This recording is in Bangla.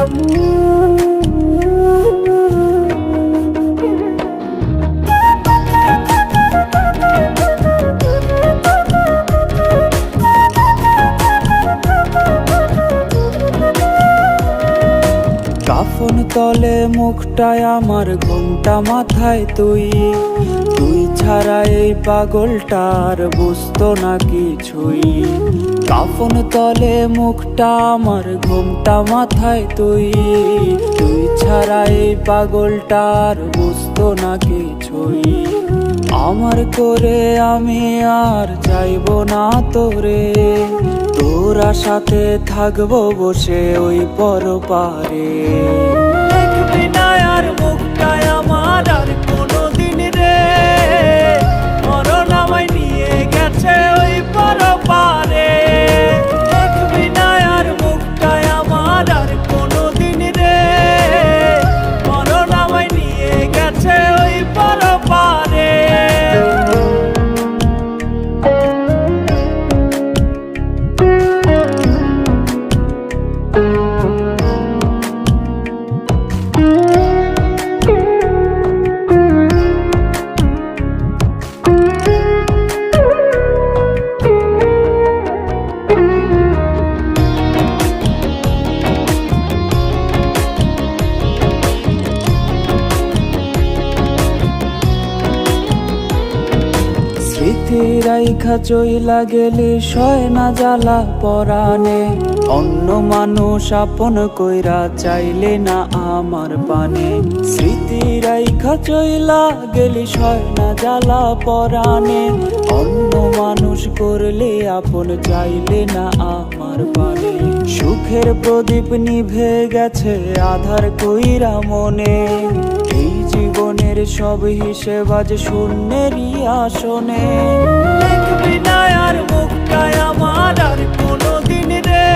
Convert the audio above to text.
কাফন তলে মুখটায় আমার, ঘুমটা মাথায় তুই ছাড়া এই পাগলটার বুঝতো না কিছুই। কাফন তলে মুখটা আমার, ঘুমটা মাথায় তুই ছাড়া এই পাগলটার বুঝতো না কিছুই। আমার করে আমি আর চাইবো না তোরে, তোরা সাথে থাকবো বসে ওই পরপারে। দেখবি না আর মুখটায় আমার আর কোনোদিন রে, মরণ আমায় নিয়ে গেছে ওই পরপারে। দেখবি না আর মুখটায় আমার আর কোনোদিন রে, মরণ আমায় নিয়ে গেছে ওই পরপারে। স্মৃতি রাইখা চইলা গেলি সয় না জ্বালা পরাণে, অন্য মানুষ আপন কইরা চাইলে না আমার পানে। স্মৃতি রাইখা চইলা গেলি সয় না জ্বালা পরাণে, অন্য মানুষ করলে আপন চাইলে না আমার পানে। সুখের প্রদীপ নিভে গেছে আধার কইরা মনে, এই জীবনের সব হিসেব আজ শূন্যেরই আসনে। দেখবি না আর মুখটায় আমার আর কোনোদিন রে,